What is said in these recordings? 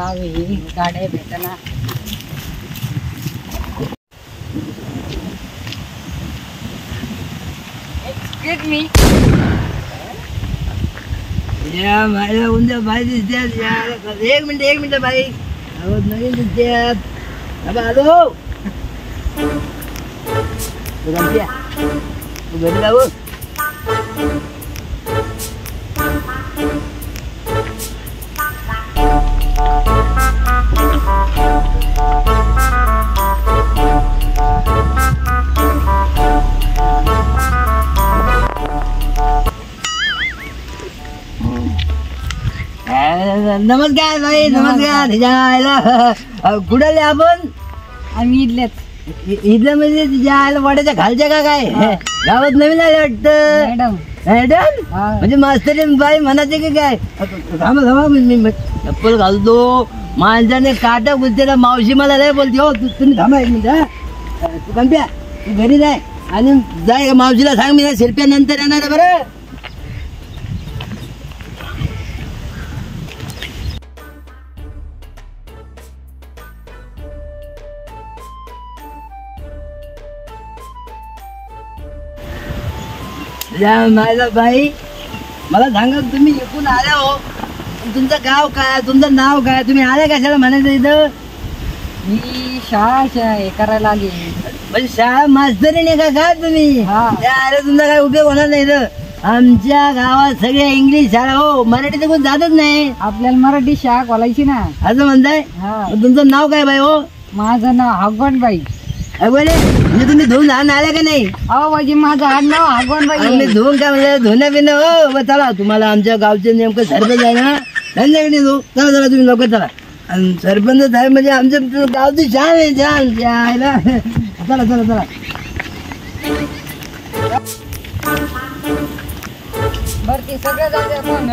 ही गाड्या भेटना. Excuse me. या माझ्या उद्या बाई दिसत्यात. एक मिनिट बाई. आवाज नवीन दिसत्यात. हॅलो तू घरी जाऊ. नमस्कार बाई. नमस्कार. कुठले आपण? आम्ही इथलेच. इथलं म्हणजे तुझ्या आयला वाड्याच्या खालच्या का काय गावात नवीन आले वाटतं. मॅडम. मॅडम म्हणजे मास्तरीन बाई म्हणायचे की काय? थांबा मी चप्पल घालतो. माणसाने काटा गुजतेला मावशी मला लय बोलते. हो तुम्ही थांबा एक मिनिट. तू कंप्या तू घरी जाय आणि जाय मावशीला सांग मी शिरप्या नंतर येणार आहे बरं. माझा बाई मला सांगा तुम्ही इकडून आल्या हो. तुमचं गाव काय तुमचं नाव काय तुम्ही आल्या कशाला म्हणायचं इथं? मी शाळा हे करायला आली. म्हणजे शाळा मास्तरी नाही का काय तुम्ही? अरे तुमचा काय उपयोग होणार नाही इथं. आमच्या गावात सगळे इंग्लिश शाळा हो मराठी तर कोण जातच नाही. आपल्याला मराठी शाळा खोलायची ना असं म्हणताय. तुमचं नाव काय बाई हो? माझं नाव हगवणबाई. म्हणजे तुम्ही धुवून लहान आल्या का नाही? अहो म्हणजे माझं आडनाव हगवणबाई. मी धुवून काय म्हणजे धुणं बिणं हो. चला तुम्हाला आमच्या गावचे नेमकं सरपंच आहे ना त्यांच्याकडे धुऊ. चला तुम्ही लोक चला. आणि सरपंच आहे म्हणजे आमच्या गावची छान आहे छान. चला बर ते सगळं जाते. कोण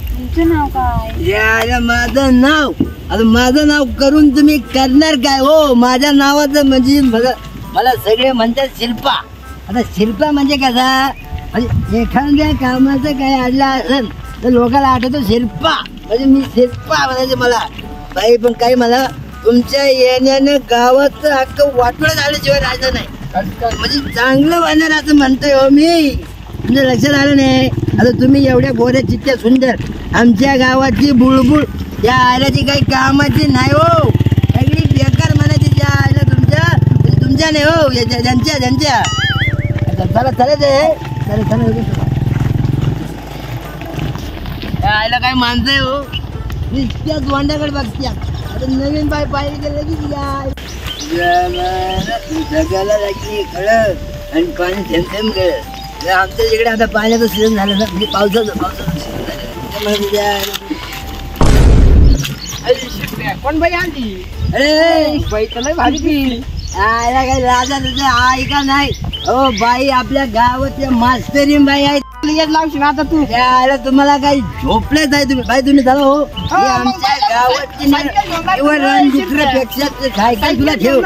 तुमचं नाव काय? माझं नाव आता माझं नाव करून तुम्ही करणार काय हो? माझ्या नावाचं म्हणजे मला सगळे म्हणतात शिल्पा. आता शिल्पा म्हणजे कसा म्हणजे एखाद्या कामाचं काय अडलं असेल तर लोकांना आठवतो शिल्पा म्हणजे मी शिल्पा म्हणायचे मला. बाई पण काही मला तुमच्या येण्यानं गावाचं अख्खं वाटोळं झाल्याशिवाय राहायचं नाही. म्हणजे चांगलं वाहणार असं म्हणतोय हो मी. तुमच्या लक्षात आलं नाही. आता तुम्ही एवढ्या गोऱ्या चित्त्या सुंदर आमच्या गावाची बुळबुळ त्या आयलाची काही कामाची नाही हो. सगळी बेकार म्हणायची त्या आयला तुमच्या नाही हो ज्यांच्या. चला आयला काय माणसं आहे हो. नुसत्याच वांड्याकडे बघत्या. आता नवीन बाई पाहिजे लगेच जगाला लागली खळ आणि पाणी थेंब कळत. आमच्या इकडे आता पाण्याचं सीझन झालं ना म्हणजे पावसाचं कोण बाई आली? अरे बाई तर भारी. काही राजा तुझ्या आई का नाही हो. बाई आपल्या गावातल्या मास्तरी बाई आहेत. लावशील आता तू. तुम्हाला काही झोपलेच आहे तुम्ही बाई. तुम्ही झालं हो आमच्या गावाची दुसऱ्यापेक्षा सायकल तुला ठेव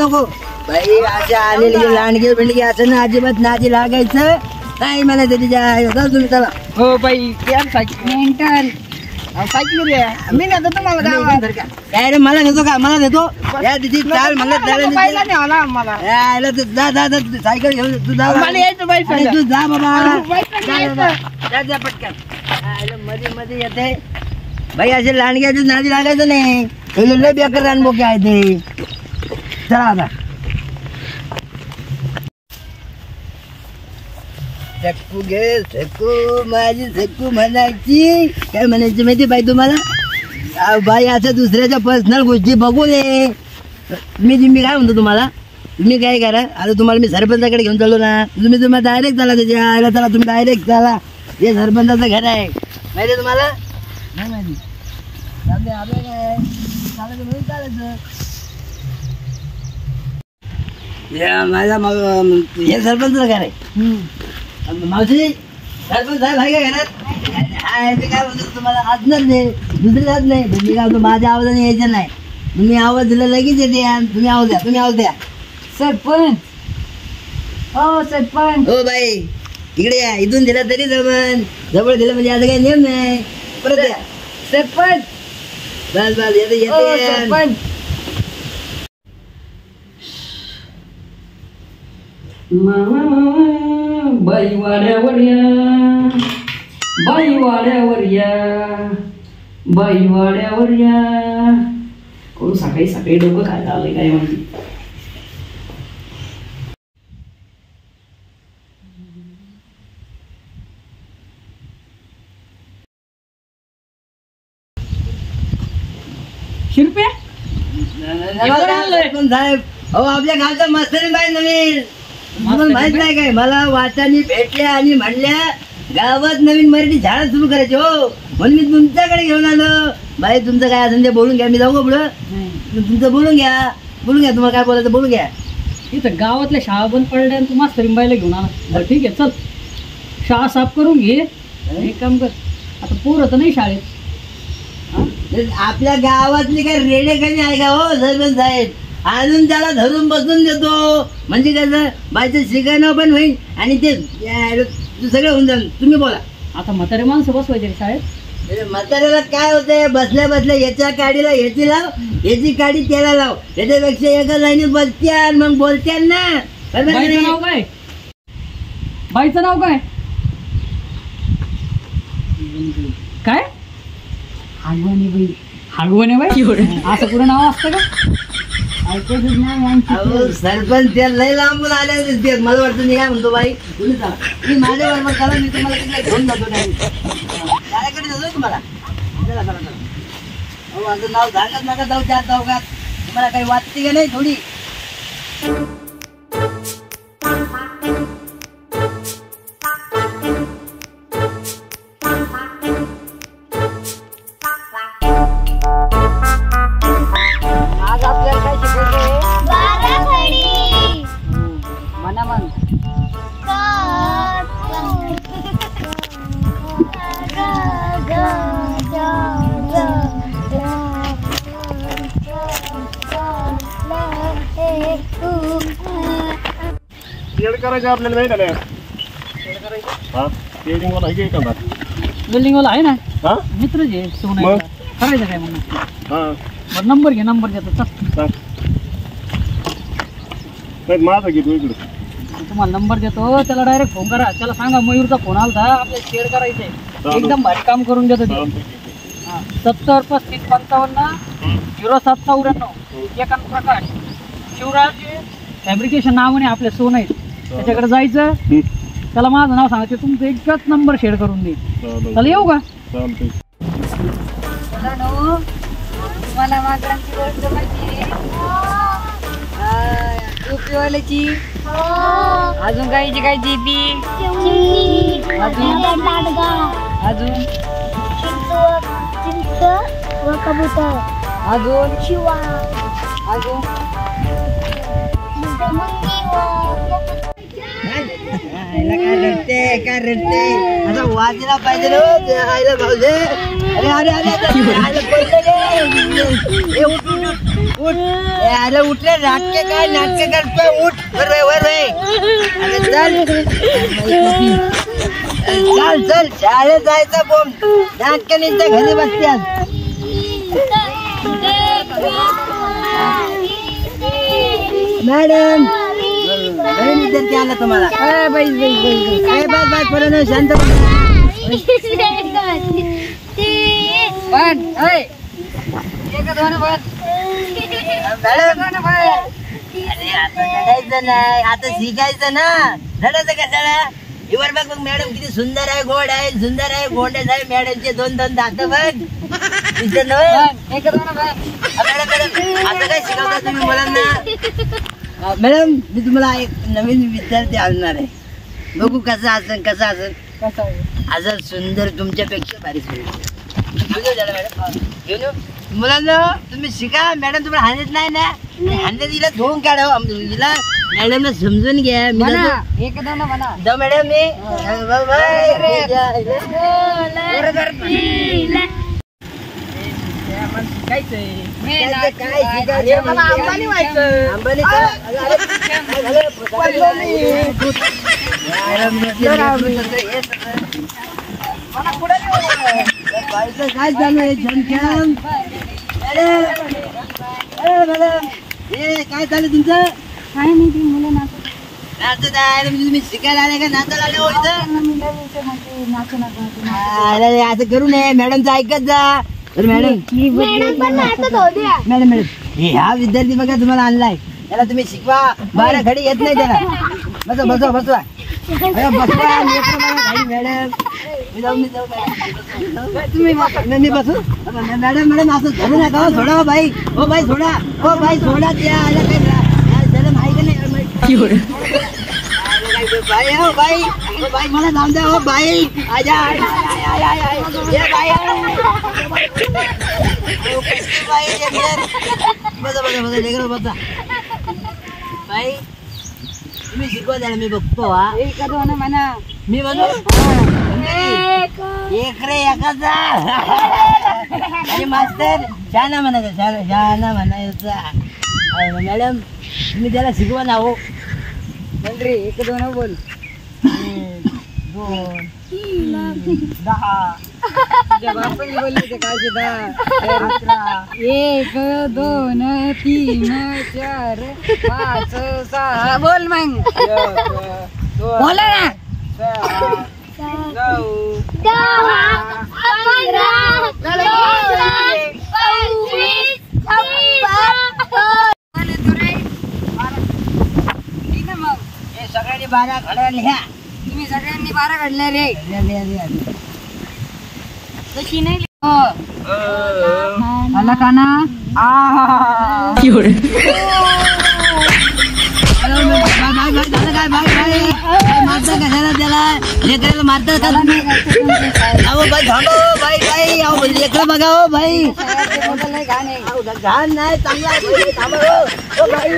नको बाई. अशा आलेली लांडगे बिंडगे असं ना अजिबात नादी लागायचं नाही मला तिच्या. तुम्ही चला. हो बाई सायकल मी नेतो तुम्हाला. काय रे मला नेतो का? मला नेतो या तिची चाल म्हणलं सायकल घेऊन तू जा. तू जा बाबा जा पटकन. मध्ये येते बाई. असे लांडग्याचे नादी लागायचं नाही. लय बेकार रानबोके आहे ते. चला आता. सक्कू घे सक्कू माझी सक्कू म्हणायची. काय म्हणायची माहिती बाई तुम्हाला? बाई असं दुसऱ्याच्या पर्सनल गोष्टी बघू नये. मी काय म्हणतो तुम्हाला तुम्ही काय करा. आता तुम्हाला मी सरपंचाकडे घेऊन चाललो ना. तुम्हाला डायरेक्ट चला त्याच्या आयला. चला तुम्ही डायरेक्ट चला. हे सरपंचाचं घर आहे माहिती तुम्हाला? नाही माहिती. आपलं काय चालायचं म्हणून चालायचं. माझा हे सरपंचाचं घर आहे. मावशी सरपंच साहेब आहे का घरात? मी काय म्हणतो तुम्हाला आजणार नाही दुसरी जात नाही. मी काय म्हणतो माझ्या आवाजाने यायचं नाही. तुम्ही आवाज दिला लगेच येते. तुम्ही आवाज द्या. सरपंच हो सरपंच. हो बाई इकडे या. इथून दिला तरी जवळ दिलं म्हणजे असं काही नियम नाही. परत द्या. सरपंच बस बस येते येते. बाई वाड्यावर या, बाई वाड्यावर या, बाई वाड्यावर या. कोण सकाळी सकाळी डोकं खायला आलंय काय माहिती. शिरप्या साहेब हो आपल्या गावचा मस्तरी बाई नवीन तुम्हाला माहित नाही काय मला वाटाणी भेटल्या आणि म्हणल्या गावात नवीन मराठी झाड सुरू करायची हो म्हणून मी तुमच्याकडे घेऊन आलो. बाई तुमचं काय असेल ते बोलून घ्या. मी जाऊ का पुढं तुमचं बोलून घ्या तुम्हाला काय बोलायचं बोलून घ्या. इथं गावातल्या शाळा बंद पडल्या आणि तू मास्तरी बाईला घेऊन आला. बरं ठीक आहे चल शाळा साफ करून घे. एक काम कर आता पोरं तर नाही शाळेत. आपल्या गावातली काय रेडे कमी आहे का हो सरपंच साहेब. अजून त्याला धरून बसून देतो म्हणजे कसं बायचं शिकायनं पण होईल आणि ते सगळं होऊन जाईल. तुम्ही बोला. आता म्हातारे माणसं बसवायचे शाळेत. म्हाताऱ्याला काय होतंय बसल्या बसल्या याच्या काडीला याची लाव याची काडी त्याला लाव याच्यापेक्षा एका लाईनीत बसत्या मग बोलत्या ना. बाईचं नाव काय बाईचं नाव काय काय हागवणी बाई. हागवणे बाई असं पुढे नाव असतं का. सरपंच त्या लय लांबून आले दिसते. मला वाटतं मी काय म्हणतो बाई तुम्ही चला मी माझ्या बरोबर चला मी तुम्हाला तिकडे घेऊन जातो त्याकडे जातो तुम्हाला. चला चला चला अहो माझं नाव सांगत नका जाऊ त्या चौकात तुम्हाला काही वाटते का नाही थोडी. करायचं आपल्याला नाही झालं. बिल्डिंग वाला आहे ना मित्रच आहे सोन करायचं काय म्हणून. बरं नंबर घे नंबर घेतो चल. माझा घेतो इकडे तुम्हाला नंबर देतो त्याला डायरेक्ट फोन करा. त्याला सांगा मयूरचा फोन आला था आपल्याला शेअर करायचंय एकदम भारी काम करून देतो ते. 70 35 55 07 94 एकान प्रकाश शिवराज फॅब्रिकेशन नावाने आपल्या सोन आहेत त्याच्याकडे जायचं. त्याला माझं नाव सांगायचं तुमचं एकच नंबर शेअर करून दे. त्याला येऊ का. मला माकडांची गोष्ट माहिती टोपीवाल्याची अजून कायची कायची ती अजून कबूतर अजून शिवा अजून काय रडते आता वाजला पाहिजे भाऊजे. अरे अरे अरे उठले नाटके काय नाटके करतोय. उठ वर अरे चल चल शाळेत जायचं बोंब नाटकाने घरी बसत्यात. मॅडम नवीन विद्यार्थी आला तुम्हाला. शांत नाही आता शिकायचं ना रडायचं कशाला. इवर बघ बघ मॅडम किती सुंदर आहे गोड आहे सुंदर आहे गोंडे साहेब मॅडमचे 2-2 दात बघ. आता काय शिकवता तुम्ही मुलांना. मॅडम मी तुम्हाला एक नवीन विद्यार्थी आणणार आहे. बघू कसं असेल असं सुंदर तुमच्यापेक्षा भारी सुंदर घेऊन येऊ मॅडम घेऊन येऊ. मुलांना तुम्ही शिका. मॅडम तुम्हाला हाणत नाही ना हाणत हिला धुवून काढा. हिला मॅडमला समजून घ्या. जाऊ मॅडम मी काय झालं छान मॅडम हे काय चालू तुमचं? काय नाही ती मुलं नाचत नाचत आहे म्हणजे तुम्ही शिकायला आले का नाचायला आले हो इथं? नाचू नका अरे असं करू नये मॅडमचं ऐकत जा. तर मॅडम मॅडम ह्या विद्यार्थी बघा तुम्हाला आणलाय त्याला तुम्ही शिकवा. बारा घडी येत नाही त्याला. बसवा बसवा बसवा मॅडम. मी बसू मॅडम असं धरू नका हो. सोडा हो बाई. हो बाई सोडा. हो बाई सोडा त्या त्याला माहिती नाही बाई. हो बाई हो बाई मला जाऊन द्या. हो बाई आजा बसा बाई तुम्ही शिकवा द्या मी बघतो. हा म्हणा मी बनू एक रे एकाचा आणि मास्तर शहाणा म्हणायचा. शहाणा म्हणायचा. मॅडम तुम्ही त्याला शिकवा ना हो. रे 1 2 बोल. 1 2 10 तुझ्या बापाने बोलले ते काय 1 2 3 4 5 6 बोल मग बोला ना. 9 हे सगळ्यांनी 12 घड्या लिहा. तुम्ही सगळ्यांनी 12 घडल्या रे. तशी नाही आला का ना. मारता कशाला त्याला लेकराला मारतात का तुम्ही? अहो बाई थांबा हो बाई बाई. अहो लेकरं बघा हो बाई. घाण नाही चांगला थांबा हो बाई.